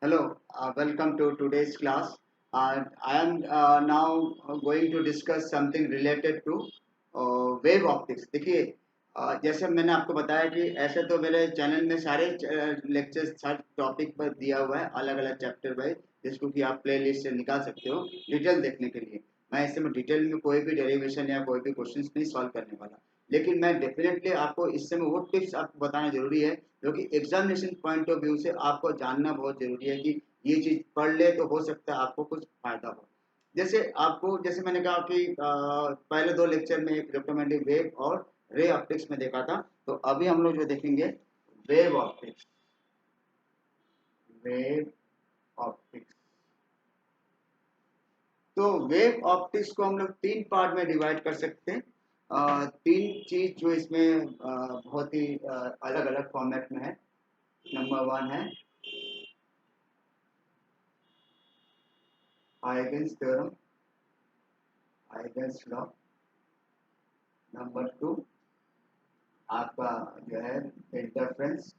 Hello, welcome to today's class. I am now going to discuss something related to wave optics. देखिए, जैसे मैंने आपको बताया कि ऐसे तो मेरे चैनल में सारे लेक्चर्स हर टॉपिक पर दिया हुआ है, अलग अलग चैप्टर वाइज, जिसको कि आप प्ले लिस्ट से निकाल सकते हो डिटेल देखने के लिए। मैं इससे में डिटेल में कोई भी डेरिवेशन या कोई भी क्वेश्चन नहीं सॉल्व करने वाला, लेकिन मैं डेफिनेटली आपको इससे में वो टिप्स आपको बताना जरूरी है जो कि एग्जामिनेशन पॉइंट ऑफ व्यू से आपको जानना बहुत जरूरी है कि ये चीज पढ़ ले तो हो सकता है आपको कुछ फायदा हो। जैसे आपको, जैसे मैंने कहा कि पहले दो लेक्चर में एक रिकमेंडेड वेव और रे ऑप्टिक्स में देखा था, तो अभी हम लोग जो देखेंगे वेव ऑप्टिक्स। वेव ऑप्टिक्स, तो वेव ऑप्टिक्स को हम लोग तीन पार्ट में डिवाइड कर सकते हैं। तीन चीज जो इसमें बहुत ही अलग अलग फॉर्मेट में है। नंबर वन है Huygens theorem, Huygens law. Number two आपका जो है इंटरफ्रेंस।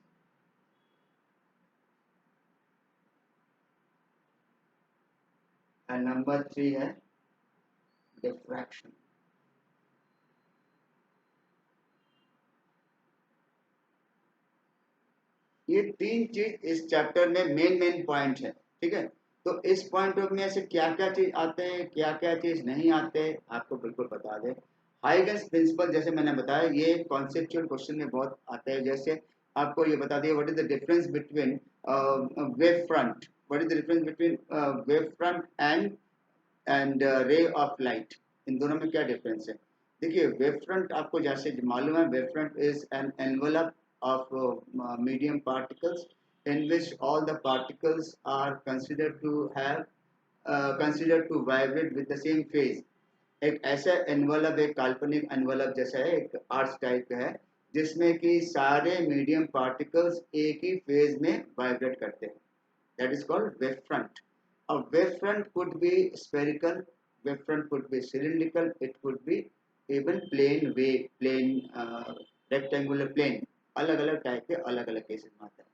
एंड नंबर थ्री है डिफ्रैक्शन। ये तीन चीज इस चैप्टर में मेन मेन पॉइंट है, ठीक है। तो इस पॉइंट ऑफ में से क्या क्या चीज आते हैं, क्या क्या चीज नहीं आते, आपको बिल्कुल बता दें। हाइगन्स प्रिंसिपल, जैसे मैंने बताया, ये कॉन्सेप्चुअल क्वेश्चन में बहुत आता है। जैसे आपको ये बता दिया, what is the difference between wave front, what is the difference between wave front and ray of light. इन दोनों में क्या डिफरेंस है? देखिए, वेव फ्रंट आपको जैसे मालूम है, wave front is an envelope of medium particles in which all the particles are considered to vibrate with the same phase। एक ऐसा एनवलप, एक काल्पनिक एनवलप जैसा है, एक आर्च टाइप का है, जिसमें कि सारे मीडियम पार्टिकल्स एक ही फेज में वाइब्रेट करते हैं। That is called wavefront. A wavefront could be spherical, wavefront could be cylindrical, it could be even plane wave, plane rectangular plane। अलग अलग टाइप के अलग अलग केसेस में आता है।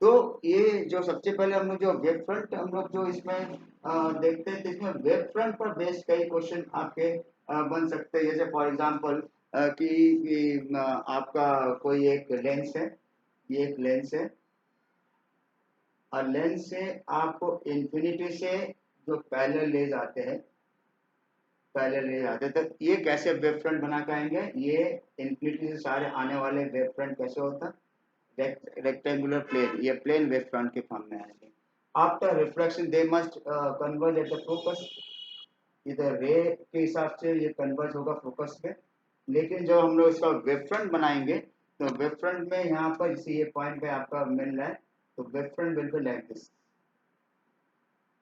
तो ये जो सबसे पहले हम लोग जो वेब फ्रंट हम लोग जो इसमें देखते हैं, तो इसमें वेब फ्रंट पर बेस्ड कई क्वेश्चन आपके बन सकते हैं। जैसे फॉर एग्जांपल कि आपका कोई एक लेंस है, ये एक लेंस है, और लेंस से आपको इंफिनिटी से जो पैरेलल रेज आते हैं, पैरेलल रेज आते हैं, तो ये कैसे वेव फ्रंट बना के आएंगे? ये इंफिनिटी से सारे आने वाले वेव फ्रंट कैसे होता है? रेक्टेंगुलर प्लेन, ये प्लेन वेव फ्रंट के फॉर्म में आएंगे। After reflection they must converge at the focus. इधर रे के हिसाब से ये कन्वर्ज होगा फोकस पे। लेकिन जब हम लोग इसका वेव फ्रंट बनाएंगे, तो वेव फ्रंट में यहाँ पर इसी ये पॉइंट पे आपका मिल रहा है, तो wave front will be like this.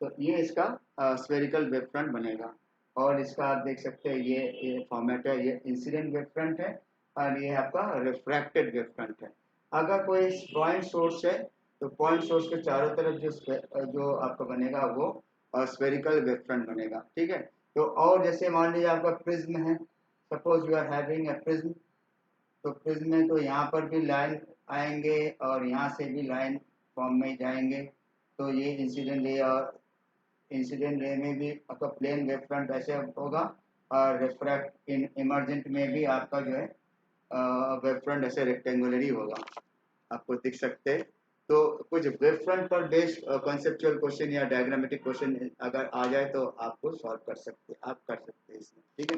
तो ये इसका स्फेरिकल वेव फ्रंट बनेगा। और इसका आप देख सकते हैं, ये फॉर्मेट है, ये इंसिडेंट वेव फ्रंट है, और ये आपका रिफ्रैक्टेड वेव फ्रंट है। अगर कोई पॉइंट सोर्स है, तो पॉइंट सोर्स के चारों तरफ जो आपका बनेगा वो स्फेरिकल वेव फ्रंट बनेगा, ठीक है। तो और जैसे मान लीजिए आपका प्रिज्म है, suppose you are having a prism. तो प्रिज्म में तो यहाँ पर भी लाइन आएंगे और यहाँ से भी लाइन फॉर्म में जाएंगे। तो ये इंसिडेंट रे, और इंसिडेंट रे में भी आपका प्लेन वेव फ्रंट ऐसे होगा, और रिफ्रैक्ट इन इमरजेंट में भी आपका जो है वेव फ्रंट ऐसे रेक्टेंगुलर ही होगा, आपको दिख सकते हैं। तो कुछ वेव फ्रंट पर बेस्ड कॉन्सेप्चुअल क्वेश्चन या डायग्रामेटिक क्वेश्चन अगर आ जाए तो आपको सॉल्व कर सकते, आप कर सकते हैं इसमें, ठीक है।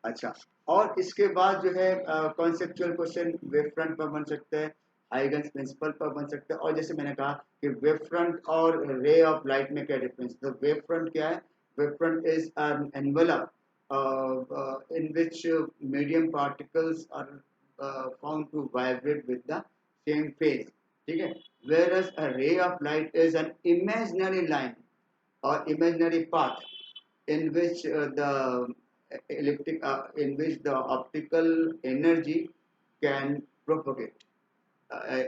अच्छा, और इसके बाद जो है कॉन्सेप्चुअल क्वेश्चन वेव फ्रंट पर बन सकते हैं, हाइगन्स प्रिंसिपल पर बन सकते हैं। और जैसे मैंने कहा कि वेव फ्रंट और रे ऑफ लाइट में क्या डिफरेंस है, तो वेव फ्रंट क्या है? Wave front is an envelope in which medium particles are found to vibrate with the same phase, ठीक है। Whereas a ray of light is an imaginary line or imaginary path in which in which the optical energy can propagate।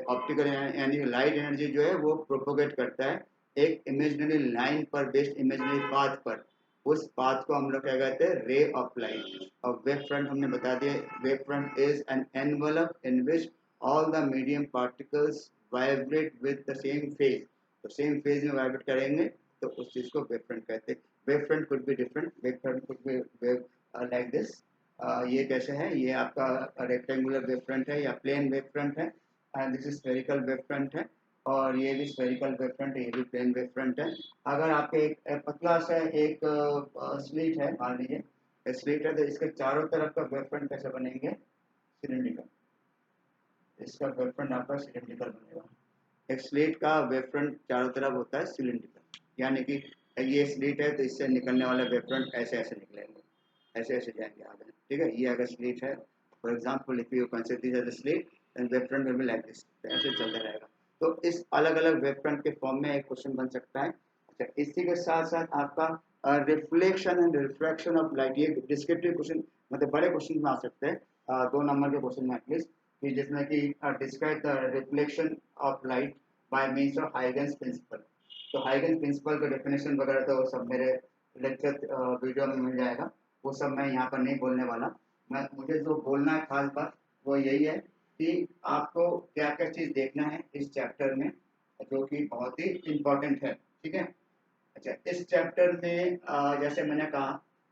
Optical यानी light energy जो है वो propagate करता है एक imaginary line पर बेस्ड, इमेजिनरी पाथ पर। उस पाथ को हम लोग क्या कहते हैं? रे ऑफ लाइट। और वेव फ्रंट हमने बता दिया, wave front is an envelope in which all the medium particles vibrate with the same phase. तो सेम फेज में वाइब्रेट करेंगे तो उस चीज़ को वेव फ्रंट कहते हैं। Wave front could be different, wave front could be wave like this. ये कैसे है, ये आपका रेक्टेंगुलर वेव फ्रंट है या प्लेन वेव फ्रंट है, and this is spherical wave front है, और ये भी स्फेरिकल वेव फ्रंट है, ये भी प्लेन वेव फ्रंट है। अगर आपके एक पतला सा एक स्लिट है, मान लीजिए स्लिट है, तो इसके चारों तरफ का वेव फ्रंट कैसे बनेंगे, सिलिंड्रिकल। इसका वेव फ्रंट आपका सिलिंड्रिकल बनेगा। एक स्लिट का वेव फ्रंट चारों तरफ होता है सिलिंड्रिकल, यानी कि ये स्लिट है तो इससे निकलने वाले वेव फ्रंट ऐसे ऐसे निकलेंगे, ऐसे ऐसे जाएंगे आगे, ठीक है। ये अगर स्लिट है, for example if you consider this as a slit, then wave front will be like this, ऐसे चलता रहेगा। तो इस अलग अलग वेव फ्रंट के फॉर्म में एक क्वेश्चन बन सकता है। अच्छा, इसी के साथ साथ आपका reflection and refraction of light, ये डिस्क्रिप्टिव क्वेश्चन मतलब बड़े क्वेश्चन में आ सकते हैं, 2 नंबर के क्वेश्चन में एटलीस्ट, कि जिसमें कि describe the reflection of light by means of Huygens principle. तो हाइगन्स प्रिंसिपल का डेफिनेशन वगैरह तो सब मेरे लेक्चर वीडियो में मिल जाएगा, वो सब मैं यहाँ पर नहीं बोलने वाला। मुझे जो बोलना है खास बात वो यही है कि आपको क्या क्या चीज़ देखना है इस चैप्टर में, जो कि बहुत ही इम्पोर्टेंट है, ठीक है। अच्छा, इस चैप्टर में जैसे मैंने कहा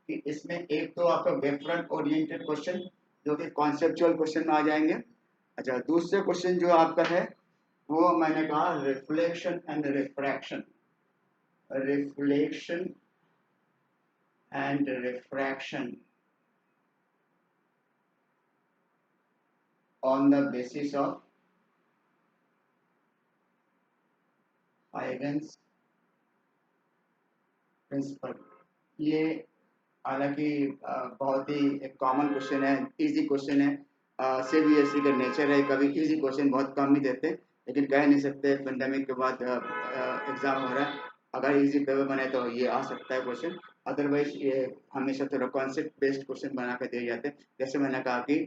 कि इसमें एक तो आपका वेव फ्रंट ओरिएंटेड क्वेश्चन जो कि कॉन्सेप्चुअल क्वेश्चन में आ जाएंगे। अच्छा, दूसरे क्वेश्चन जो आपका है वो मैंने कहा reflection and refraction, reflection and refraction on the basis of Huygens principle। ये हालांकि बहुत ही एक कॉमन क्वेश्चन है, इजी क्वेश्चन है, सीबीएसई का नेचर है, कभी इजी क्वेश्चन बहुत कम ही देते, लेकिन कह नहीं सकते पेंडेमिक के बाद एग्जाम हो रहा है, अगर इजी पेपर बने तो ये आ सकता है क्वेश्चन, अदरवाइज ये हमेशा थोड़ा कॉन्सेप्ट बेस्ड क्वेश्चन बना कर दिए जाते हैं। जैसे मैंने कहा कि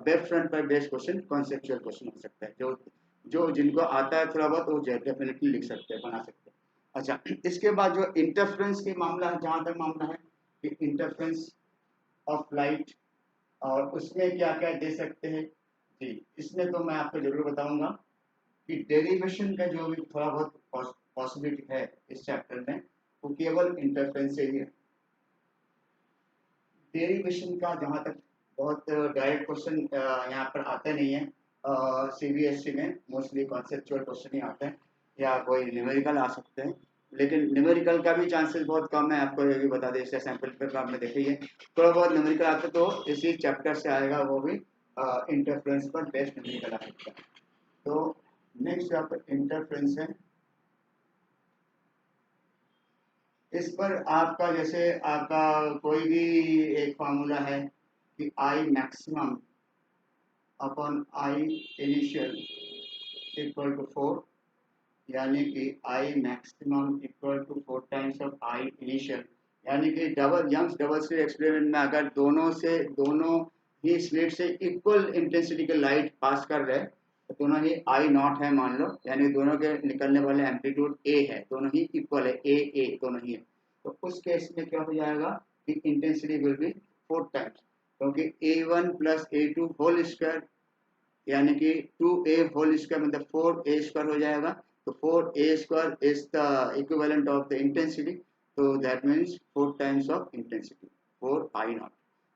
वेब फ्रंट पर बेस्ड क्वेश्चन कॉन्सेप्चुअल क्वेश्चन हो सकता है, जो जो जिनको आता है थोड़ा बहुत वो डेफिनेटली लिख सकते हैं, बना सकते हैं। अच्छा, इसके बाद जो इंटरफ्रेंस के मामला है, जहाँ तक मामला है कि इंटरफ्रेंस ऑफ लाइट, और उसमें क्या क्या दे सकते हैं जी, इसमें तो मैं आपको जरूर बताऊंगा कि डेरिवेशन का जो भी थोड़ा बहुत पॉसिबिलिटी है इस चैप्टर में वो केवल इंटरफ्रेंस से ही है। डेरिवेशन का जहाँ तक बहुत डायरेक्ट क्वेश्चन यहाँ पर आते नहीं है, सीबीएसई में मोस्टली कॉन्सेप्चुअल क्वेश्चन ही आते हैं या कोई न्यूमेरिकल आ सकते हैं, लेकिन न्यूमेरिकल का भी चांसेस बहुत कम है, आपको ये भी बता दें, इससे सैंपल पेपर आपने देखे ही है, थोड़ा बहुत न्यूमेरिकल आते तो इसी चैप्टर से आएगा, वो भी इंटरफ्रेंस पर बेस्ड न्यूमेरिकल आ सकता है। तो नेक्स्ट यहाँ पर इंटरफ्रेंस है, इस पर आपका जैसे आपका कोई भी एक फार्मूला है कि I maximum upon I initial equal to 4, यानी कि I maximum equal to 4 times of I initial, यानी कि double Young's double slit experiment में अगर दोनों ही स्लिट से इक्वल इंटेंसिटी के लाइट पास कर रहे हैं तो दोनों ही आई नॉट है मान लो, यानी दोनों के निकलने वाले एम्पलीट्यूड ए है, दोनों ही इक्वल है, ए दोनों ही है। तो उस केस में क्या हो जाएगा कि इंटेंसिटी विल बी 4 टाइम्स, क्योंकि A1 plus A2 whole square, यानी कि 2a होल स्क्वायर मतलब 4a स्क्वायर हो जाएगा। तो 4a square is the equivalent of the intensity, तो that means 4 times of intensity 4 I naught.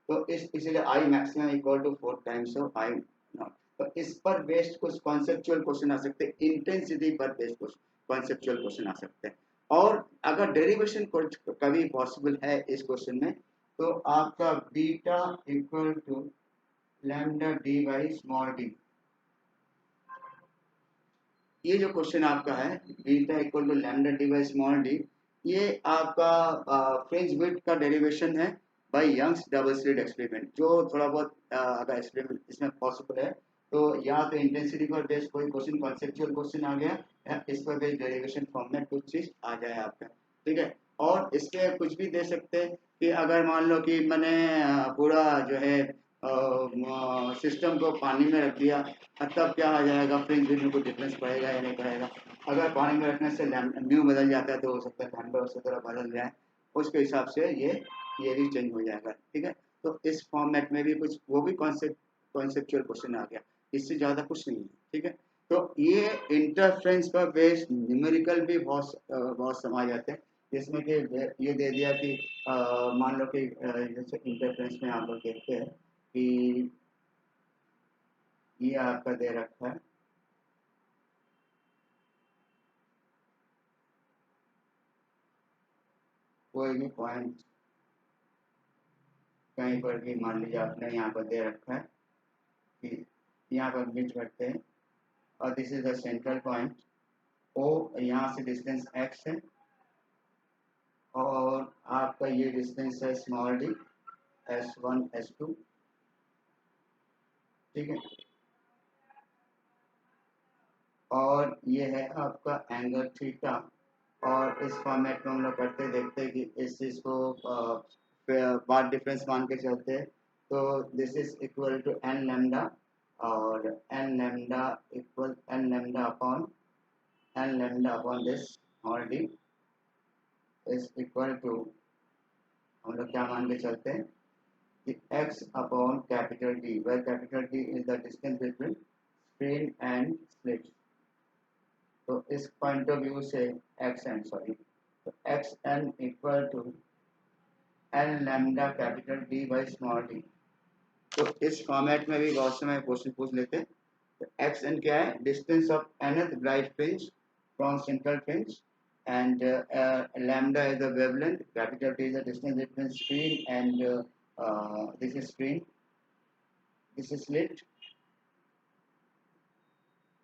तो इसलिए I maximum equal to 4 times of I naught. तो इस पर बेस्ड कुछ कॉन्सेप्चुअल क्वेश्चन आ सकते हैं, इंटेंसिटी पर बेस्ड कुछ कॉन्सेप्चुअल क्वेश्चन आ सकते हैं। और अगर डेरिवेशन कभी पॉसिबल है इस क्वेश्चन में, तो आपका beta equal to lambda D by small D, ये जो क्वेश्चन आपका है beta equal to lambda D by small D, ये आपका फ्रिंज विड्थ का डेरिवेशन है by Young's double slit experiment. जो थोड़ा बहुत अगर एक्सपेरिमेंट इसमें पॉसिबल है तो या तो इंटेंसिटी पर बेस्ड कोई क्वेश्चन कॉन्सेप्चुअल क्वेश्चन आ गया, या इस पर बेस्ड डेरिवेशन फॉर्म में कुछ चीज आ जाए आपका, ठीक है। और इसके कुछ भी दे सकते हैं कि अगर मान लो कि मैंने पूरा जो है सिस्टम को पानी में रख दिया, तब क्या आ जाएगा, फ्रिंज विड्थ में कुछ डिफरेंस पड़ेगा या नहीं पड़ेगा। अगर पानी में रखने से म्यू बदल जाता है तो हो सकता है लैम्डा उसी तरह बदल जाए, उसके हिसाब से ये भी चेंज हो जाएगा, ठीक है। तो इस फॉर्मेट में भी कुछ वो भी कॉन्सेप्चुअल क्वेश्चन आ गया, इससे ज़्यादा कुछ नहीं है, ठीक है। तो ये इंटरफ्रेंस पर बेस्ड न्यूमेरिकल भी बहुत समा जाते हैं, जिसमें कि ये दे दिया कि मान लो कि जैसे इंटरफ्रेंस में आप लोग देखते हैं कि ये आपका दे रखा है कोई भी पॉइंट कहीं पर भी, मान लीजिए आपने यहाँ पर दे रखा है कि यहाँ पर मीट करते हैं और this is the central point O, यहाँ से डिस्टेंस एक्स है और आपका ये डिस्टेंस है स्मॉल डी, S1 S2, ठीक है। और ये है आपका एंगल थीटा, और इस फॉर्मेट में हम लोग करते देखते हैं कि इस चीज़ को पार्ट डिफरेंस मान के चलते हैं। तो this is equal to N lambda, और N lambda equal N lambda upon this small D is equal to, हम लोग क्या मान के चलते हैं कि x upon capital D, where capital D is the distance between screen and slit। तो इस पॉइंट ऑफ व्यू से एक्स एन सॉरी तो X N equal to N lambda capital D by small D. तो इस format में भी बहुत समय क्वेश्चन पूछ लेते हैं। तो एक्स एन क्या है, distance of nth bright fringe from central fringe, and lambda is the wavelength, capital T is the distance between screen and this is screen, this is slit,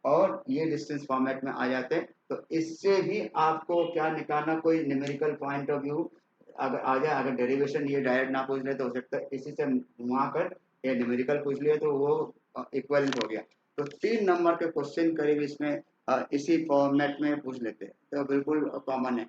और ये डिस्टेंस फॉर्मेट में आ जाते हैं। तो इससे भी आपको क्या निकालना, कोई न्यूमेरिकल पॉइंट ऑफ व्यू अगर आ जाए, अगर डेरिवेशन ये डायरेक्ट ना पूछ ले तो हो सकता है इसी से घुमा कर ये न्यूमेरिकल पूछ लिया तो वो इक्वलेंट हो गया। तो 3 नंबर के क्वेश्चन करीब इसमें इसी फॉर्मेट में पूछ लेते हैं, तो बिल्कुल कॉमन है।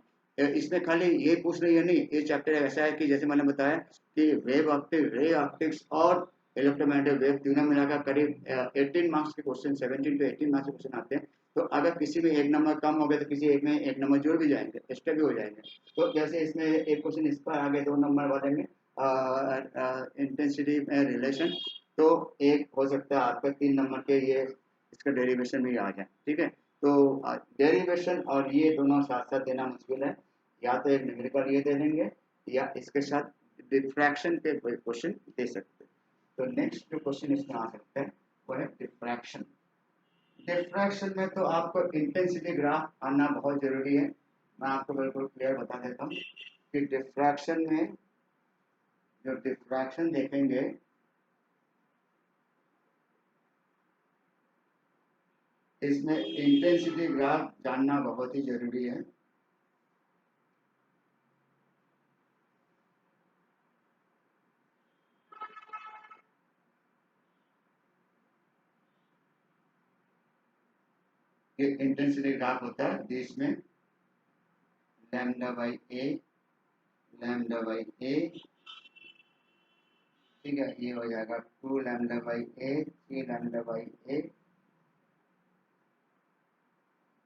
इसमें खाली ये पूछ रही है नहीं, ये चैप्टर ऐसा है कि जैसे मैंने बताया कि वेव ऑप्टिक्स, रे ऑप्टिक्स और इलेक्ट्रोमैग्नेटिक वेव तीनों मिलाकर करीब 18 मार्क्स के क्वेश्चन, 17 to 18 मार्क्स के क्वेश्चन आते हैं। तो अगर किसी में 1 नंबर कम हो गया तो किसी एक में 1 नंबर जुड़ भी जाएंगे, एक्स्ट्रा भी हो जाएंगे। तो जैसे इसमें एक क्वेश्चन इस पर आगे 2 नंबर वाले में इंटेंसिटी में रिलेशन, तो एक हो सकता है आपका 3 नंबर के ये इसका डेरिवेशन भी आ जाए, ठीक है। तो डेरिवेशन और ये दोनों साथ साथ देना मुश्किल है, या तो एक न्यूमेरिकल ये दे देंगे या इसके साथ डिफ्रैक्शन के क्वेश्चन दे सकते हैं। तो नेक्स्ट जो क्वेश्चन इसमें आ सकता है वो है डिफ्रैक्शन। डिफ्रैक्शन में तो आपको इंटेंसिटी ग्राफ आना बहुत जरूरी है। मैं आपको बिल्कुल क्लियर बता देता हूँ कि डिफ्रैक्शन में जो डिफ्रैक्शन देखेंगे इसमें इंटेंसिटी ग्राफ जानना बहुत ही जरूरी है। ये इंटेंसिटी ग्राफ होता है जिसमें lambda by a, lambda by a, ठीक है, ये हो जाएगा 2 lambda by a, 3 lambda by a,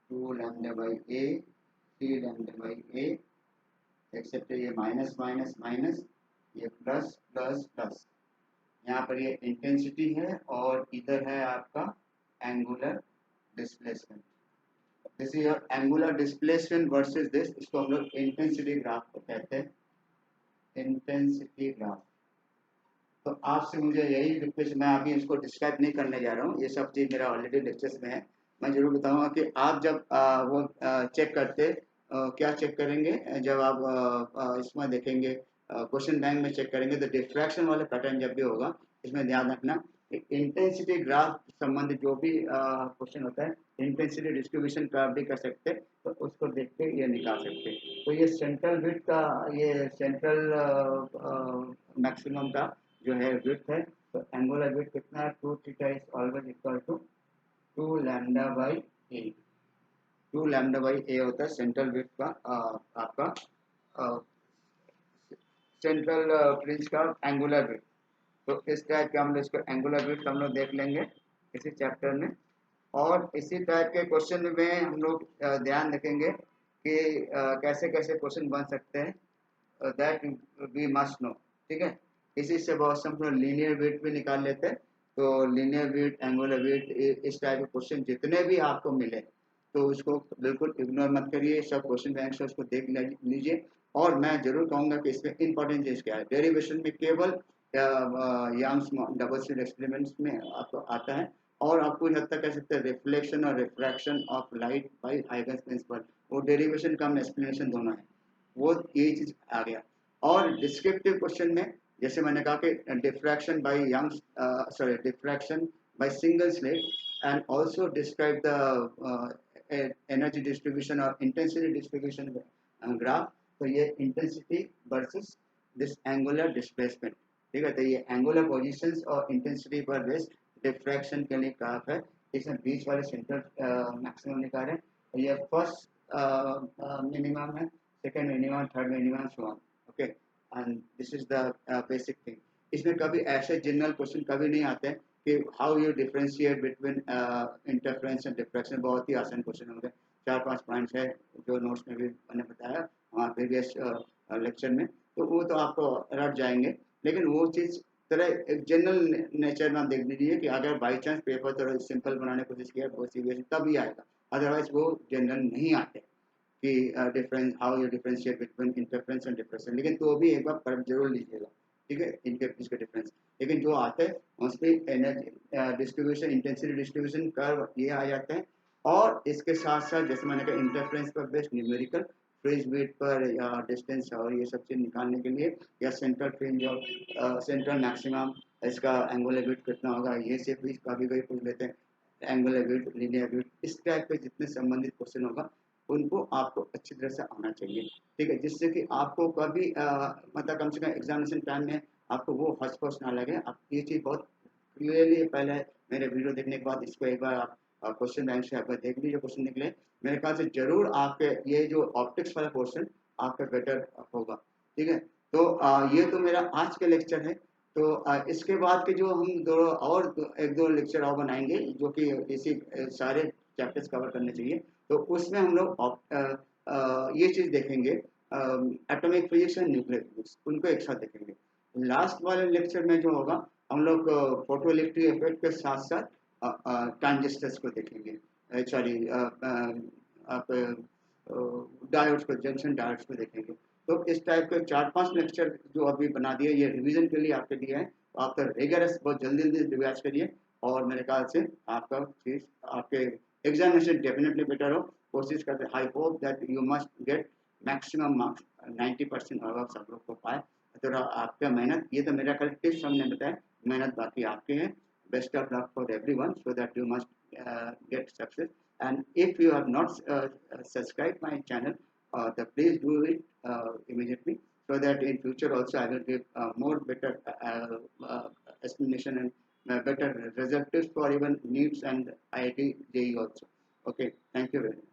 2 lambda by a, 3 lambda by a, except ये माइनस माइनस माइनस, ये प्लस प्लस प्लस। यहाँ पर ये इंटेंसिटी है और इधर है आपका angular displacement. This is your angular displacement versus this, इसको हम लोग इंटेंसिटी ग्राफ को कहते हैं, इंटेंसिटी ग्राफ। तो आपसे मुझे यही रिक्वेस्ट, मैं अभी इसको डिस्क्राइब नहीं करने जा रहा हूँ, ये सब चीज़ मेरा ऑलरेडी लेक्चर्स में है। मैं जरूर बताऊंगा कि आप जब वो चेक करते क्या चेक करेंगे, जब आप इसमें देखेंगे क्वेश्चन बैंक में चेक करेंगे तो डिफ्रैक्शन वाले पैटर्न जब भी होगा इसमें ध्यान रखना इंटेंसिटी ग्राफ संबंधित जो भी क्वेश्चन होता है, इंटेंसिटी डिस्ट्रीब्यूशन का भी कर सकते हैं, तो उसको देख के ये निकाल सकते हैं। तो ये सेंट्रल विड्थ का, ये सेंट्रल मैक्सिमम का जो है विड्थ है, तो एंगुलर विड्थ कितना है, 2 theta is always equal to 2 lambda by a. 2 lambda by a होता है सेंट्रल विड्थ का आपका सेंट्रल फ्रिंज का एंगुलर विड्थ। तो इस टाइप के हम लोग इसको एंगुलर विड्थ हम लोग देख लेंगे इसी चैप्टर में। और इसी टाइप के क्वेश्चन में हम लोग ध्यान रखेंगे कि कैसे कैसे क्वेश्चन बन सकते हैं, दैट वी मस्ट नो, ठीक है। इसी से बहुत से हम लोग लीनियर वेट भी निकाल लेते हैं। तो लीनियर विड्थ, एंगुलर विड्थ, इस टाइप के क्वेश्चन जितने भी आपको मिले तो उसको बिल्कुल इग्नोर मत करिए, सब क्वेश्चन बैंक से उसको देख लीजिए। और मैं जरूर कहूंगा कि इसमें इंपॉर्टेंट चीज क्या है, डेरिवेशन में केवल यंग्स डबल स्लिट एक्सपेरिमेंट्स में आपको आता है, और आप कुछ हद तक कह सकते हैं रिफ्लेक्शन और refraction of light by Huygens principle, वो डेरिवेशन कम एक्सप्लेनेशन दोनों है, वो ये चीज आ गया। और डिस्क्रिप्टिव क्वेश्चन में जैसे मैंने कहा कि diffraction by Young's, sorry diffraction by single slit, and also describe the energy distribution और इंटेंसिटी डिस्ट्रीब्यूशन ग्राफ। तो ये intensity versus this angular displacement, ठीक है। तो ये एंगुलर पोजीशंस और इंटेंसिटी पर बेस्ड डिफ्रैक्शन के लिए ग्राफ है। इसमें बीच वाले सेंटर मैक्सिमम निकाल है, ये फर्स्ट मिनिमम है, second minimum, third minimum, so on. Okay, and this is the basic thing. इसमें कभी ऐसे जनरल क्वेश्चन कभी नहीं आते हैं कि how you differentiate between interference and diffraction, बहुत ही आसान क्वेश्चन होंगे। 4-5 पॉइंट्स है जो नोट्स में भी मैंने बताया हमारे प्रीवियस लेक्चर में, तो वो तो आपको रट जाएंगे। लेकिन वो चीज़ तरह एक जनरल नेचर में आप देख लीजिए कि अगर बाई चांस पेपर थोड़ा सिंपल बनाने की कोशिश किया बहुत सीरियस तभी आएगा, अदरवाइज वो जनरल नहीं आते कि difference how you differentiate between interference and diffraction, लेकिन तो भी एक बार पढ़ जरूर लीजिएगा, ठीक है, इनके बीच का डिफरेंस। लेकिन जो आते हैं उसमें energy distribution, intensity distribution curve ये आ जाते हैं, और इसके साथ साथ जैसे मैंने कहा इंटरफेरेंस पर बेस्ड न्यूमेरिकल फ्रिंज विड्थ पर या डिस्टेंस और ये सब चीज़ निकालने के लिए, या सेंट्रल फ्रिंज और सेंट्रल मैक्सिमम, इसका एंगुलर विड्थ कितना होगा ये से भी कभी कभी पूछ लेते हैं, एंगुलर विड्थ, लीनियर विड्थ, इस टाइप के जितने संबंधित क्वेश्चन होगा उनको आपको अच्छी तरह से आना चाहिए, ठीक है, जिससे कि आपको कभी मतलब कम से कम एग्जामिनेशन टाइम में आपको वो हच पच ना लगे। आप ये चीज़ बहुत क्लियरली पहले मेरे वीडियो देखने के बाद इसको एक बार आप क्वेश्चन बैंक से आपका देख लीजिए, क्वेश्चन निकले मेरे ख्याल से जरूर आपके ये जो ऑप्टिक्स वाला क्वेश्चन आपका बेटर होगा, ठीक है। तो ये तो मेरा आज का लेक्चर है। तो इसके बाद के जो हम एक दो लेक्चर और बनाएंगे जो कि इसी सारे चैप्टर्स कवर करने चाहिए, तो उसमें हम लोग ये चीज़ देखेंगे, atomic physics and nuclear physics, उनको एक साथ देखेंगे। लास्ट वाले लेक्चर में जो होगा हम लोग फोटो इलेक्ट्रिक इफेक्ट के साथ साथ ट्रांजिस्टर्स को देखेंगे, सॉरी आप डायोड्स को, जंक्शन डायोड्स को देखेंगे। तो इस टाइप के 4-5 लेक्चर जो अभी बना दिए ये रिवीजन के लिए आपके लिए है, तो आप रेगरस बहुत जल्दी जल्दी रिवाइज करिए, और मेरे ख्याल से आपका चीज़ आपके एग्जामिनेशन डेफिनेटली बेटर हो। कोशिश करते, I hope that you must get maximum marks, 90% above सब लोग को पाए। तो आपका मेहनत, ये तो मेरा कल टिप्स हमने बताया, मेहनत बाकी आपके हैं। Best of luck for everyone so that you must get success. And if you have not subscribed my channel, then please do it immediately, so that in future also I will give more better explanation and better results for even NEETs and IIT JEE also. Okay, thank you very much.